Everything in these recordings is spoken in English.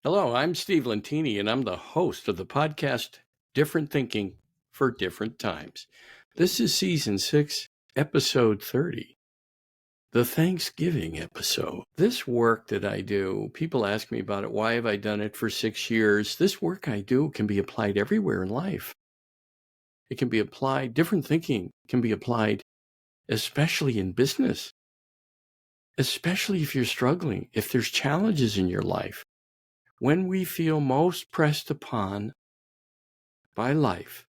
Hello, I'm Steve Lentini, and I'm the host of the podcast Different Thinking for Different Times. This is Season 6, Episode 30, the Thanksgiving episode. This work that I do, people ask me about it. Why have I done it for 6 years? This work I do can be applied everywhere in life. It can be applied, different thinking can be applied, especially in business, especially if you're struggling, if there's challenges in your life. When we feel most pressed upon by life,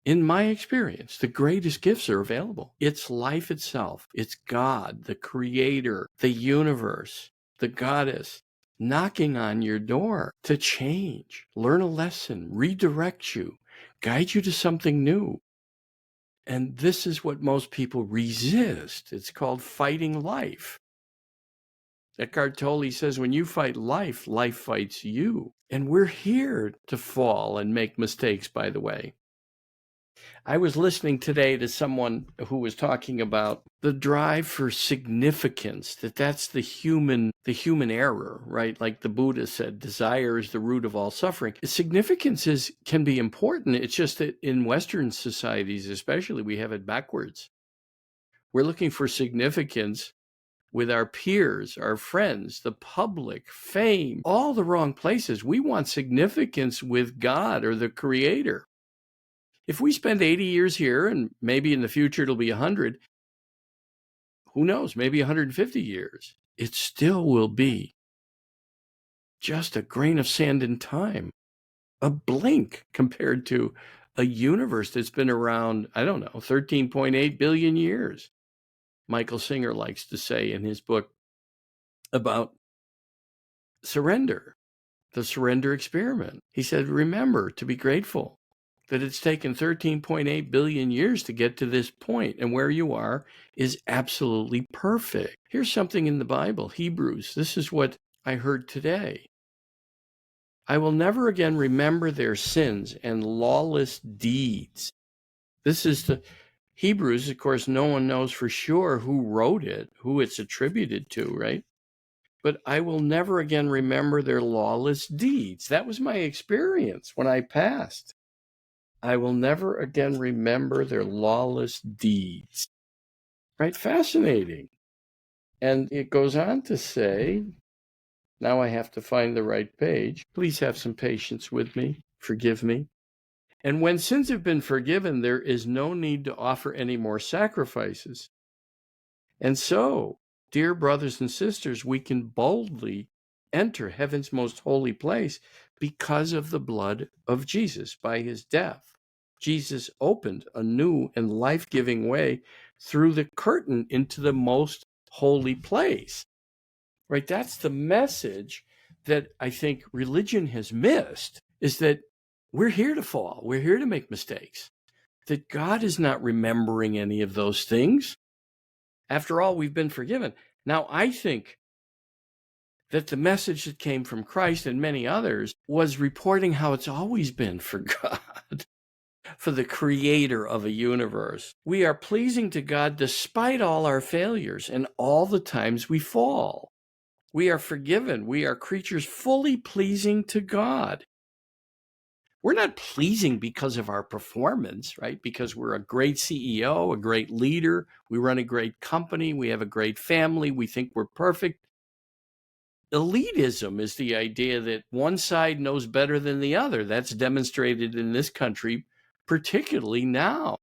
in my experience, the greatest gifts are available. It's life itself. It's God, the creator, the universe, the goddess, knocking on your door to change, learn a lesson, redirect you, guide you to something new. And this is what most people resist. It's called fighting life. Eckhart Tolle says, when you fight life, life fights you. And we're here to fall and make mistakes, by the way. I was listening today to someone who was talking about the drive for significance, that's the human error, right? Like the Buddha said, desire is the root of all suffering. Significance can be important. It's just that in Western societies, especially, we have it backwards. We're looking for significance with our peers, our friends, the public, fame, all the wrong places. We want significance with God or the Creator. If we spend 80 years here, and maybe in the future it'll be 100, who knows, maybe 150 years, it still will be just a grain of sand in time, a blink compared to a universe that's been around, 13.8 billion years. Michael Singer likes to say in his book about surrender, the surrender experiment. He said, remember to be grateful that it's taken 13.8 billion years to get to this point, and where you are is absolutely perfect. Here's something in the Bible, Hebrews. This is what I heard today. I will never again remember their sins and lawless deeds. This is the Hebrews. Of course, no one knows for sure who wrote it, who it's attributed to, right? But I will never again remember their lawless deeds. That was my experience when I passed. I will never again remember their lawless deeds. Right? Fascinating. And it goes on to say, now I have to find the right page. Please have some patience with me. Forgive me. And when sins have been forgiven, there is no need to offer any more sacrifices. And so, dear brothers and sisters, we can boldly enter heaven's most holy place because of the blood of Jesus. By his death, Jesus opened a new and life-giving way through the curtain into the most holy place. Right? That's the message that I think religion has missed, is that we're here to fall. We're here to make mistakes. That God is not remembering any of those things. After all, we've been forgiven. Now, I think that the message that came from Christ and many others was reporting how it's always been for God, for the creator of a universe. We are pleasing to God despite all our failures and all the times we fall. We are forgiven. We are creatures fully pleasing to God. We're not pleasing because of our performance, right? Because we're a great CEO, a great leader, we run a great company, we have a great family, we think we're perfect. Elitism is the idea that one side knows better than the other. That's demonstrated in this country, particularly now.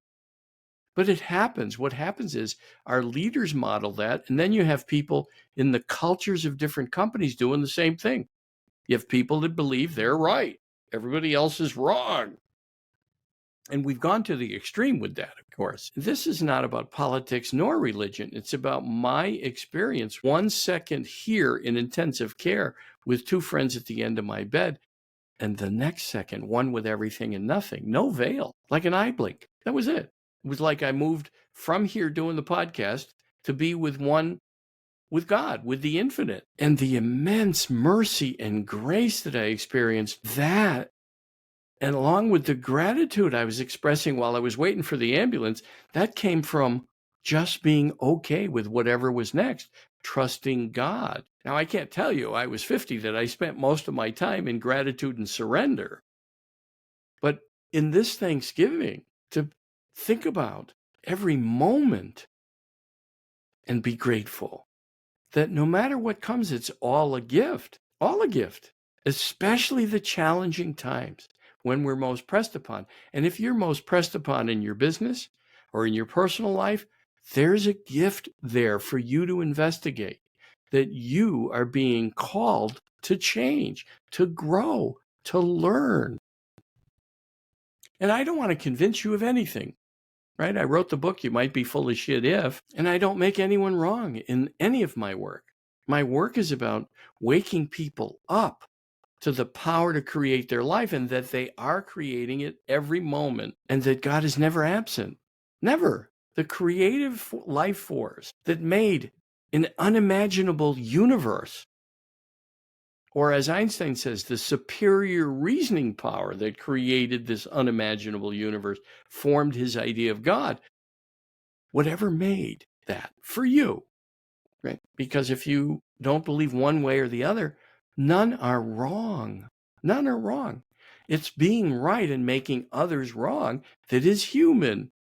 But it happens. What happens is our leaders model that, and then you have people in the cultures of different companies doing the same thing. You have people that believe they're right. Everybody else is wrong. And we've gone to the extreme with that, of course. This is not about politics nor religion. It's about my experience. 1 second here in intensive care with 2 friends at the end of my bed, and the next second, one with everything and nothing. No veil, like an eye blink. That was it. It was like I moved from here doing the podcast to be with God, with the infinite. And the immense mercy and grace that I experienced, that, and along with the gratitude I was expressing while I was waiting for the ambulance, that came from just being okay with whatever was next. trusting God. Now, I can't tell you, I was 50, that I spent most of my time in gratitude and surrender. But in this Thanksgiving, to think about every moment and be grateful that no matter what comes, it's all a gift, especially the challenging times when we're most pressed upon. And if you're most pressed upon in your business or in your personal life, there's a gift there for you to investigate, that you are being called to change, to grow, to learn. And I don't want to convince you of anything, right? I wrote the book, You Might Be Full of Shit If, and I don't make anyone wrong in any of my work. My work is about waking people up to the power to create their life, and that they are creating it every moment, and that God is never absent. Never. The creative life force that made an unimaginable universe, or as Einstein says, the superior reasoning power that created this unimaginable universe, formed his idea of God. Whatever made that for you, right? Because if you don't believe one way or the other, none are wrong. None are wrong. It's being right and making others wrong that is human.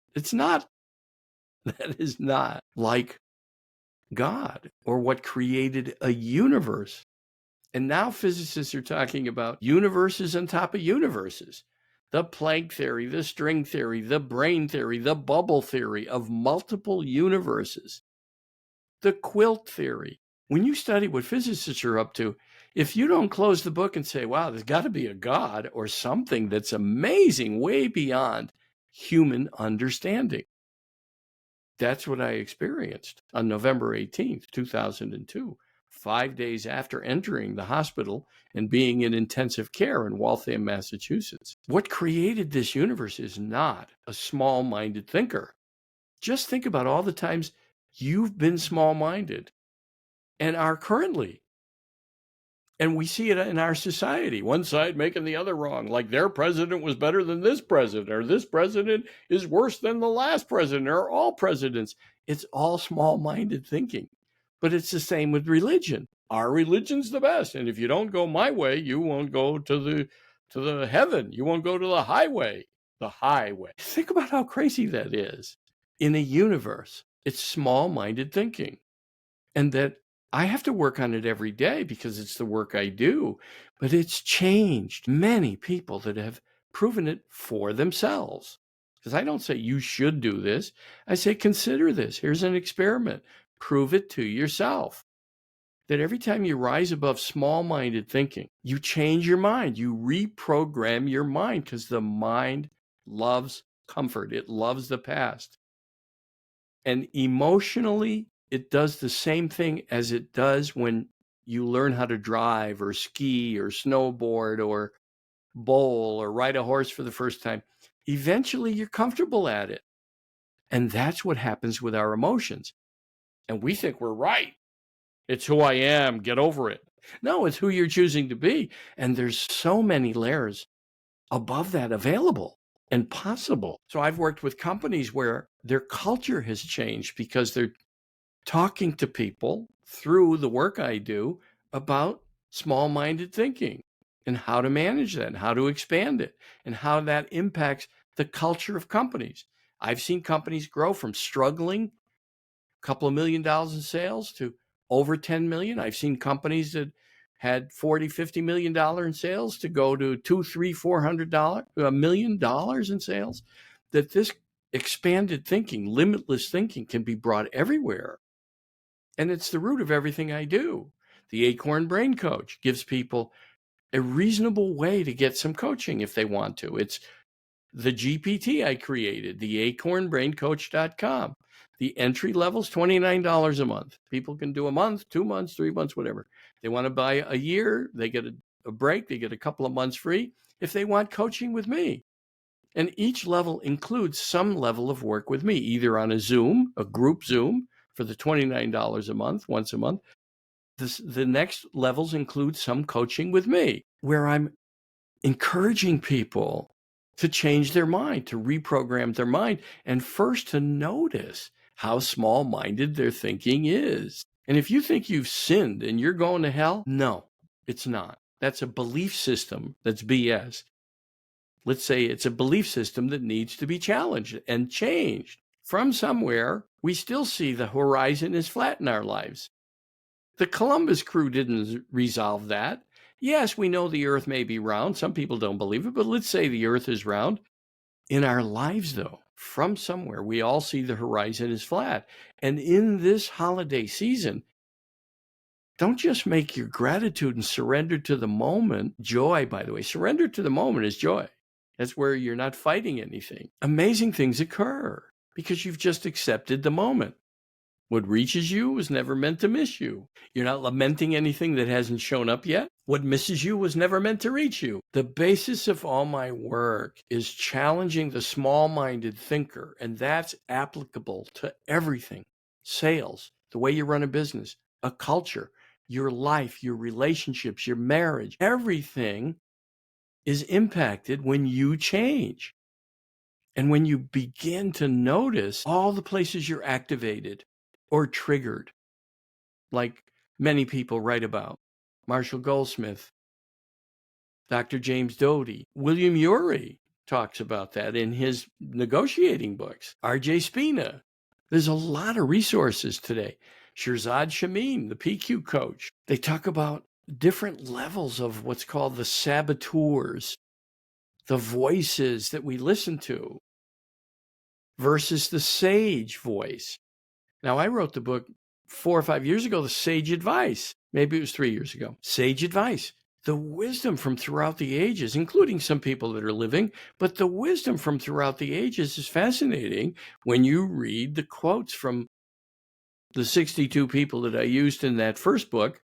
That is not like God or what created a universe. And now physicists are talking about universes on top of universes. The Planck theory, the string theory, the brain theory, the bubble theory of multiple universes, the quilt theory. When you study what physicists are up to, if you don't close the book and say, wow, there's got to be a God or something that's amazing, way beyond human understanding. That's what I experienced on November 18th, 2002, 5 days after entering the hospital and being in intensive care in Waltham, Massachusetts. What created this universe is not a small-minded thinker. Just think about all the times you've been small-minded and are currently. And we see it in our society, one side making the other wrong, like their president was better than this president, or this president is worse than the last president, or all presidents. It's all small-minded thinking. But it's the same with religion. Our religion's the best, and if you don't go my way, you won't go to the heaven. You won't go to the highway. The highway. Think about how crazy that is. In a universe, it's small-minded thinking. And that I have to work on it every day because it's the work I do, but it's changed many people that have proven it for themselves. Because I don't say you should do this. I say, consider this. Here's an experiment. Prove it to yourself. That every time you rise above small-minded thinking, you change your mind. You reprogram your mind, because the mind loves comfort. It loves the past. And emotionally, it does the same thing as it does when you learn how to drive or ski or snowboard or bowl or ride a horse for the first time. Eventually, you're comfortable at it. And that's what happens with our emotions. And we think we're right. It's who I am. Get over it. No, it's who you're choosing to be. And there's so many layers above that available and possible. So I've worked with companies where their culture has changed because they're talking to people through the work I do about small-minded thinking and how to manage that and how to expand it and how that impacts the culture of companies. I've seen companies grow from struggling a couple of $1 million in sales to over 10 million. I've seen companies that had $40-50 million in sales to go to $200-400, $1 million in sales. That this expanded thinking, limitless thinking, can be brought everywhere. And it's the root of everything I do. The Acorn Brain Coach gives people a reasonable way to get some coaching if they want to. It's the GPT I created, the acornbraincoach.com. The entry level is $29 a month. People can do a month, 2 months, 3 months, whatever. They want to buy a year, they get a break, they get a couple of months free if they want coaching with me. And each level includes some level of work with me, either on a Zoom, a group Zoom, for the $29 a month, once a month. The next levels include some coaching with me, where I'm encouraging people to change their mind, to reprogram their mind, and first to notice how small-minded their thinking is. And if you think you've sinned and you're going to hell, no, it's not. That's a belief system that's BS. Let's say it's a belief system that needs to be challenged and changed. From somewhere, we still see the horizon is flat in our lives. The Columbus crew didn't resolve that. Yes, we know the earth may be round. Some people don't believe it, but let's say the earth is round. In our lives, though, from somewhere, we all see the horizon is flat. And in this holiday season, don't just make your gratitude and surrender to the moment. Joy, by the way, surrender to the moment is joy. That's where you're not fighting anything. Amazing things occur because you've just accepted the moment. What reaches you was never meant to miss you. You're not lamenting anything that hasn't shown up yet. What misses you was never meant to reach you. The basis of all my work is challenging the small-minded thinker, and that's applicable to everything. Sales, the way you run a business, a culture, your life, your relationships, your marriage, everything is impacted when you change. And when you begin to notice all the places you're activated or triggered, like many people write about, Marshall Goldsmith, Dr. James Doty, William Ury talks about that in his negotiating books, R.J. Spina. There's a lot of resources today. Shirzad Shamin, the PQ coach, they talk about different levels of what's called the saboteurs, the voices that we listen to versus the sage voice. Now, I wrote the book 4 or 5 years ago, The Sage Advice. Maybe it was 3 years ago. Sage Advice. The wisdom from throughout the ages, including some people that are living, but the wisdom from throughout the ages is fascinating when you read the quotes from the 62 people that I used in that first book.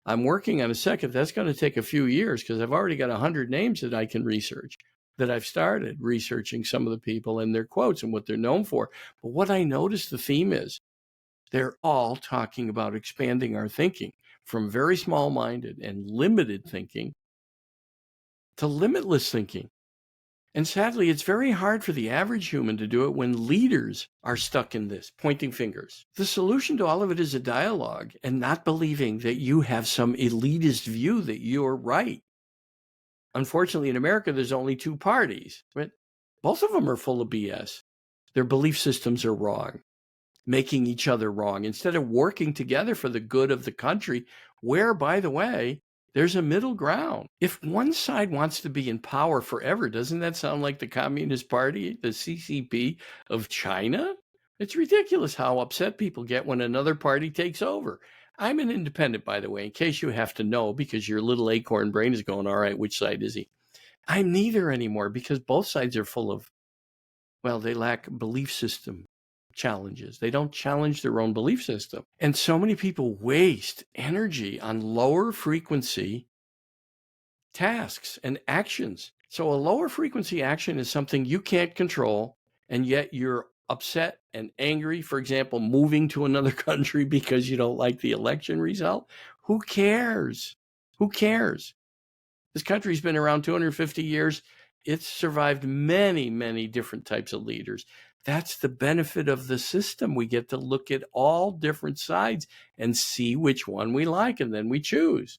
I'm working on a second. That's going to take a few years because I've already got 100 names that I can research, that I've started researching some of the people and their quotes and what they're known for. But what I noticed the theme is, they're all talking about expanding our thinking from very small-minded and limited thinking to limitless thinking. And sadly, it's very hard for the average human to do it when leaders are stuck in this, pointing fingers. The solution to all of it is a dialogue and not believing that you have some elitist view that you're right. Unfortunately, in America, there's only two parties, but both of them are full of BS. Their belief systems are wrong, making each other wrong instead of working together for the good of the country, where, by the way, there's a middle ground. If one side wants to be in power forever, doesn't that sound like the Communist Party, the CCP of China? It's ridiculous how upset people get when another party takes over. I'm an independent, by the way, in case you have to know, because your little acorn brain is going, all right, which side is he? I'm neither anymore because both sides are full of, well, they lack belief system challenges. They don't challenge their own belief system. And so many people waste energy on lower frequency tasks and actions. So a lower frequency action is something you can't control, and yet you're upset and angry. For example, moving to another country because you don't like the election result. Who cares? Who cares? This country's been around 250 years. It's survived many, many different types of leaders. That's the benefit of the system. We get to look at all different sides and see which one we like, and then we choose.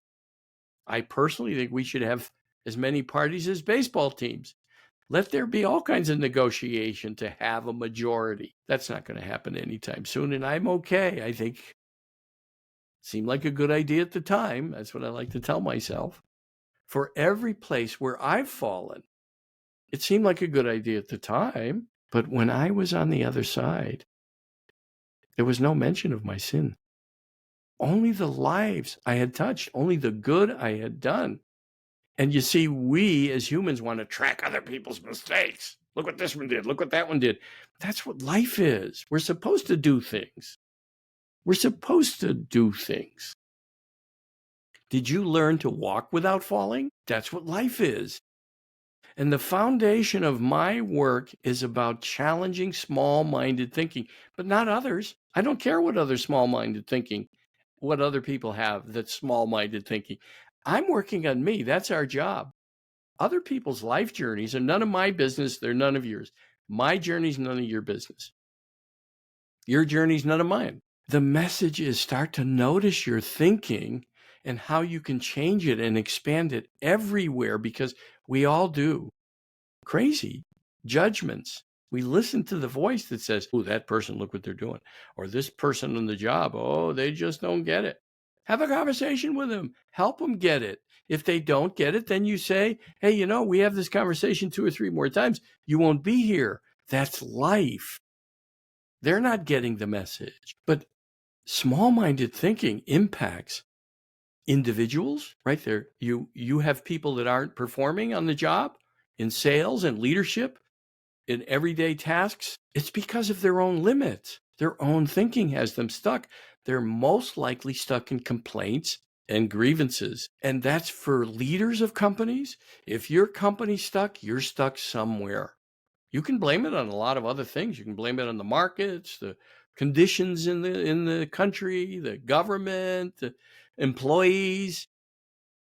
I personally think we should have as many parties as baseball teams. Let there be all kinds of negotiation to have a majority. That's not going to happen anytime soon, and I'm okay. I think it seemed like a good idea at the time. That's what I like to tell myself. For every place where I've fallen, it seemed like a good idea at the time, but when I was on the other side, there was no mention of my sin. Only the lives I had touched, only the good I had done. And you see, we as humans want to track other people's mistakes. Look what this one did. Look what that one did. That's what life is. We're supposed to do things. We're supposed to do things. Did you learn to walk without falling? That's what life is. And the foundation of my work is about challenging small-minded thinking, but not others. I don't care what other small-minded thinking, what other people have that's small-minded thinking. I'm working on me. That's our job. Other people's life journeys are none of my business. They're none of yours. My journey's none of your business. Your journey's none of mine. The message is start to notice your thinking and how you can change it and expand it everywhere, because we all do crazy judgments. We listen to the voice that says, oh, that person, look what they're doing. Or this person on the job, oh, they just don't get it. Have a conversation with them. Help them get it. If they don't get it, then you say, hey, we have this conversation 2 or 3 more times. You won't be here. That's life. They're not getting the message. But small-minded thinking impacts individuals, right there. You have people that aren't performing on the job, in sales and leadership, in everyday tasks. It's because of their own limits. Their own thinking has them stuck. They're most likely stuck in complaints and grievances. And that's for leaders of companies. If your company's stuck, you're stuck somewhere. You can blame it on a lot of other things. You can blame it on the markets, the conditions in the country, the government, the employees.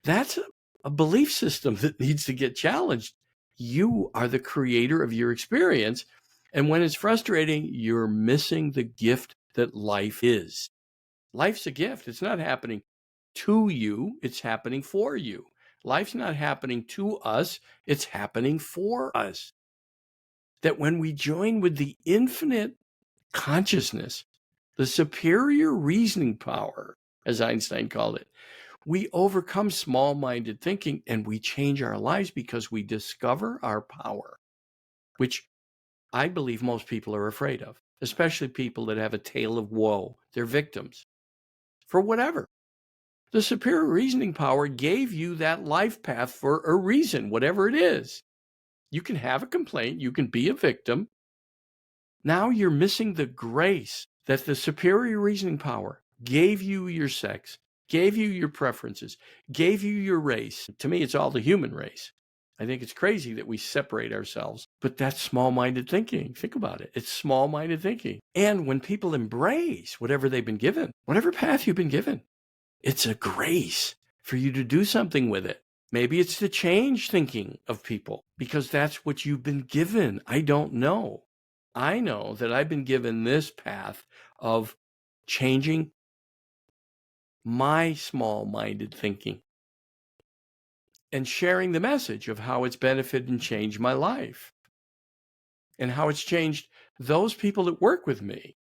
That's a belief system that needs to get challenged. You are the creator of your experience. And when it's frustrating, you're missing the gift that life is. Life's a gift. It's not happening to you. It's happening for you. Life's not happening to us. It's happening for us. That when we join with the infinite consciousness, the superior reasoning power, as Einstein called it, we overcome small-minded thinking and we change our lives because we discover our power, which I believe most people are afraid of, especially people that have a tale of woe. They're victims for whatever. The superior reasoning power gave you that life path for a reason, whatever it is. You can have a complaint. You can be a victim. Now you're missing the grace that the superior reasoning power gave you your sex, gave you your preferences, gave you your race. To me, it's all the human race. I think it's crazy that we separate ourselves, but that's small-minded thinking. Think about it. It's small-minded thinking. And when people embrace whatever they've been given, whatever path you've been given, it's a grace for you to do something with it. Maybe it's to change thinking of people because that's what you've been given. I don't know. I know that I've been given this path of changing my small-minded thinking and sharing the message of how it's benefited and changed my life and how it's changed those people that work with me,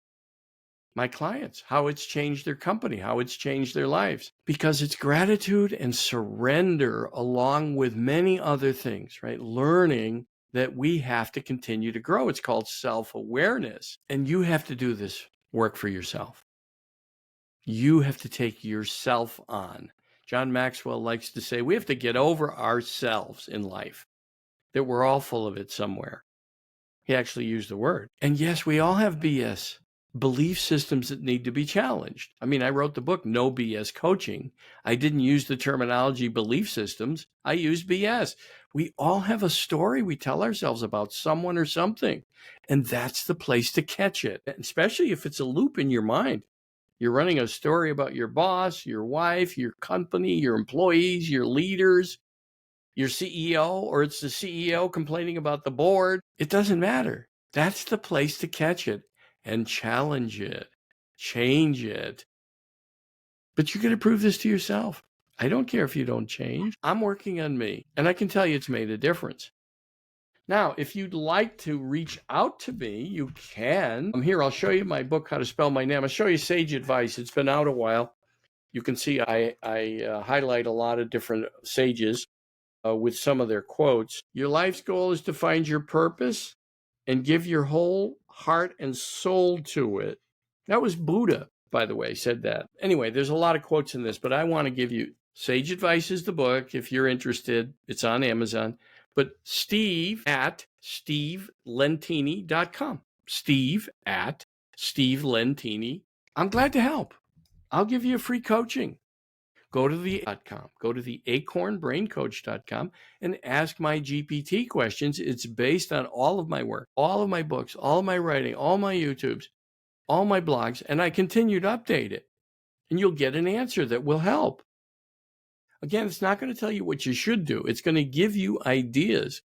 my clients, how it's changed their company, how it's changed their lives, because it's gratitude and surrender along with many other things, right? Learning that we have to continue to grow. It's called self-awareness. And you have to do this work for yourself. You have to take yourself on. John Maxwell likes to say, we have to get over ourselves in life, that we're all full of it somewhere. He actually used the word. And yes, we all have BS, belief systems that need to be challenged. I mean, I wrote the book, No BS Coaching. I didn't use the terminology belief systems. I used BS. We all have a story we tell ourselves about someone or something. And that's the place to catch it, especially if it's a loop in your mind. You're running a story about your boss, your wife, your company, your employees, your leaders, your CEO, or it's the CEO complaining about the board. It doesn't matter. That's the place to catch it and challenge it, change it. But you got to prove this to yourself. I don't care if you don't change. I'm working on me, and I can tell you it's made a difference. Now, if you'd like to reach out to me, you can. I'm here. I'll show you my book, How to Spell My Name. I'll show you Sage Advice. It's been out a while. You can see I highlight a lot of different sages with some of their quotes. Your life's goal is to find your purpose and give your whole heart and soul to it. That was Buddha, by the way, said that. Anyway, there's a lot of quotes in this, but I want to give you Sage Advice is the book. If you're interested, it's on Amazon. But Steve at stevelentini.com. Steve at stevelentini. I'm glad to help. I'll give you a free coaching. Go to the acornbraincoach.com and ask my GPT questions. It's based on all of my work, all of my books, all of my writing, all my YouTubes, all my blogs, and I continue to update it. And you'll get an answer that will help. Again, it's not going to tell you what you should do. It's going to give you ideas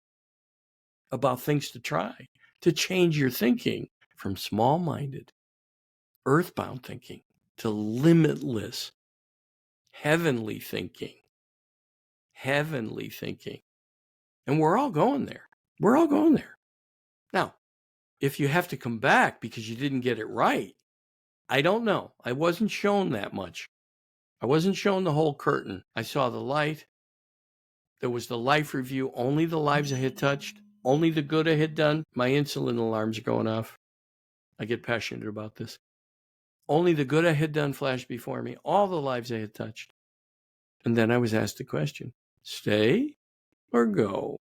about things to try to change your thinking from small-minded earthbound thinking to limitless heavenly thinking. Heavenly thinking. And we're all going there. We're all going there. Now, if you have to come back because you didn't get it right, I don't know. I wasn't shown that much. I wasn't shown the whole curtain. I saw the light. There was the life review, only the lives I had touched, only the good I had done. My insulin alarms are going off. I get passionate about this. Only the good I had done flashed before me, all the lives I had touched. And then I was asked the question, stay or go?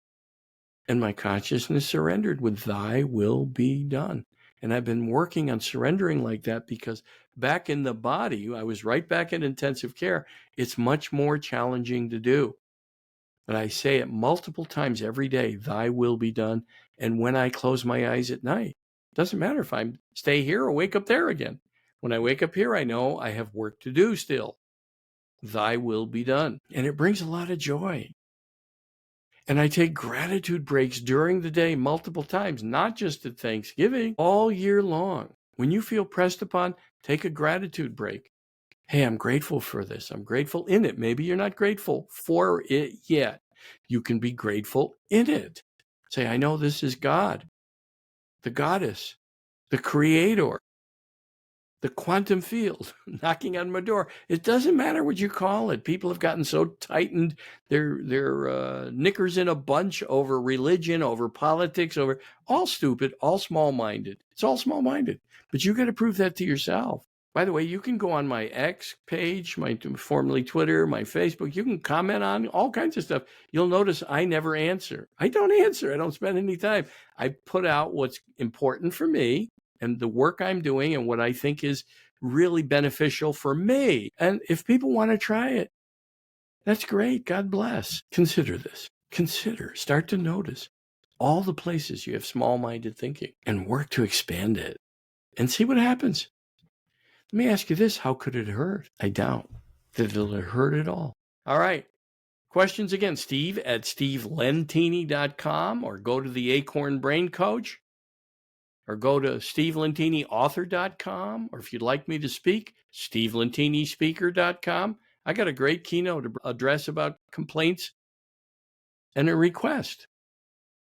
And my consciousness surrendered with thy will be done. And I've been working on surrendering like that because back in the body, I was right back in intensive care. It's much more challenging to do. But I say it multiple times every day, thy will be done. And when I close my eyes at night, doesn't matter if I stay here or wake up there again. When I wake up here, I know I have work to do still. Thy will be done. And it brings a lot of joy. And I take gratitude breaks during the day multiple times, not just at Thanksgiving, all year long. When you feel pressed upon, take a gratitude break. Hey, I'm grateful for this. I'm grateful in it. Maybe you're not grateful for it yet. You can be grateful in it. Say, I know this is God, the goddess, the creator, the quantum field knocking on my door. It doesn't matter what you call it. People have gotten so tightened, their knickers in a bunch over religion, over politics, over all stupid, all small-minded. It's all small-minded. But you got to prove that to yourself. By the way, you can go on my X page, my formerly Twitter, my Facebook. You can comment on all kinds of stuff. You'll notice I never answer. I don't answer. I don't spend any time. I put out what's important for me and the work I'm doing and what I think is really beneficial for me. And if people want to try it, that's great. God bless. Consider this. Start to notice all the places you have small-minded thinking and work to expand it and see what happens. Let me ask you this. How could it hurt? I doubt that it'll hurt at all. All right. Questions again, Steve at stevelentini.com, or go to the Acorn Brain Coach, or go to stevelentiniauthor.com, or if you'd like me to speak, stevelentinispeaker.com. I got a great keynote address about complaints and a request,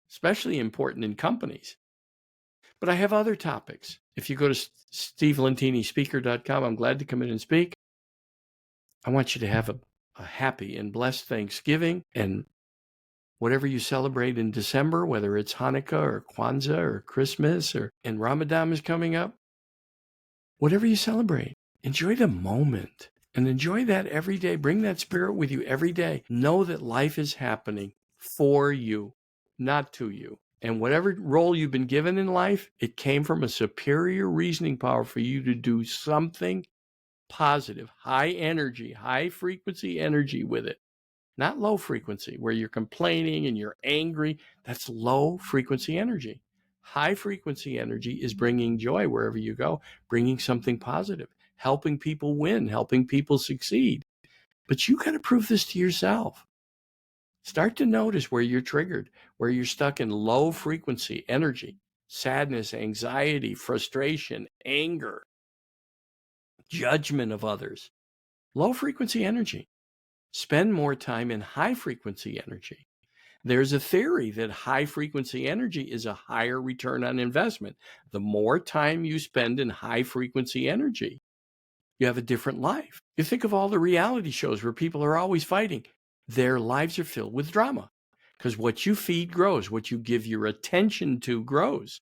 especially important in companies. But I have other topics. If you go to stevelentinispeaker.com, I'm glad to come in and speak. I want you to have a happy and blessed Thanksgiving, and whatever you celebrate in December, whether it's Hanukkah or Kwanzaa or Christmas, and Ramadan is coming up, whatever you celebrate, enjoy the moment and enjoy that every day. Bring that spirit with you every day. Know that life is happening for you, not to you. And whatever role you've been given in life, it came from a superior reasoning power for you to do something positive, high energy, high frequency energy with it. Not low frequency, where you're complaining and you're angry. That's low frequency energy. High frequency energy is bringing joy wherever you go, bringing something positive, helping people win, helping people succeed. But you got to prove this to yourself. Start to notice where you're triggered, where you're stuck in low frequency energy, sadness, anxiety, frustration, anger, judgment of others. Low frequency energy. Spend more time in high frequency energy. There's a theory that high frequency energy is a higher return on investment. The more time you spend in high frequency energy, you have a different life. You think of all the reality shows where people are always fighting. Their lives are filled with drama because what you feed grows. What you give your attention to grows.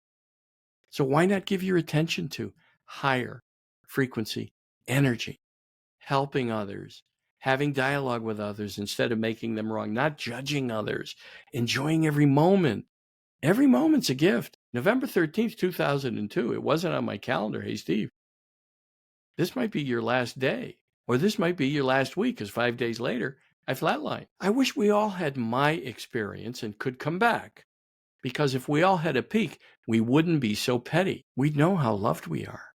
So why not give your attention to higher frequency energy, helping others, having dialogue with others instead of making them wrong, not judging others, enjoying every moment. Every moment's a gift. November 13th, 2002, it wasn't on my calendar. Hey, Steve, this might be your last day, or this might be your last week, because 5 days later, I flatlined. I wish we all had my experience and could come back, because if we all had a peak, we wouldn't be so petty. We'd know how loved we are,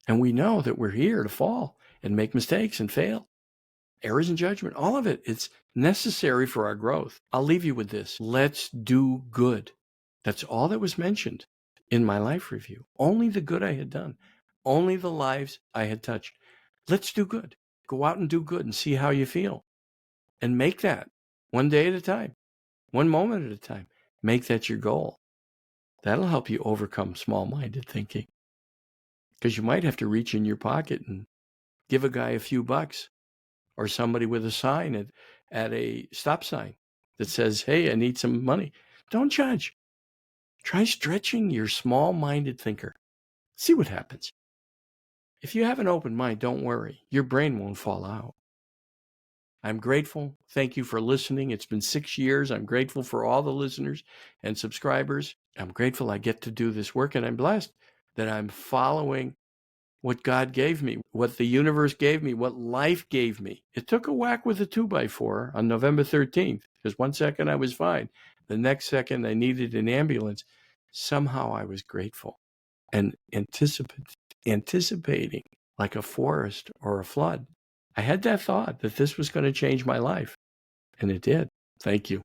and we know that we're here to fall and make mistakes and fail. Errors and judgment, all of it, it's necessary for our growth. I'll leave you with this. Let's do good. That's all that was mentioned in my life review. Only the good I had done. only the lives I had touched. Let's do good. Go out and do good and see how you feel. And make that one day at a time, one moment at a time. Make that your goal. That'll help you overcome small-minded thinking. Because you might have to reach in your pocket and give a guy a few bucks, or somebody with a sign at a stop sign that says, hey, I need some money. Don't judge. Try stretching your small-minded thinker. See what happens. If you have an open mind, don't worry. Your brain won't fall out. I'm grateful. Thank you for listening. It's been 6 years. I'm grateful for all the listeners and subscribers. I'm grateful I get to do this work, and I'm blessed that I'm following what God gave me, what the universe gave me, what life gave me. It took a whack with a 2x4 on November 13th, because one second I was fine. The next second I needed an ambulance. Somehow I was grateful and anticipating like a forest or a flood. I had that thought that this was going to change my life, and it did. Thank you.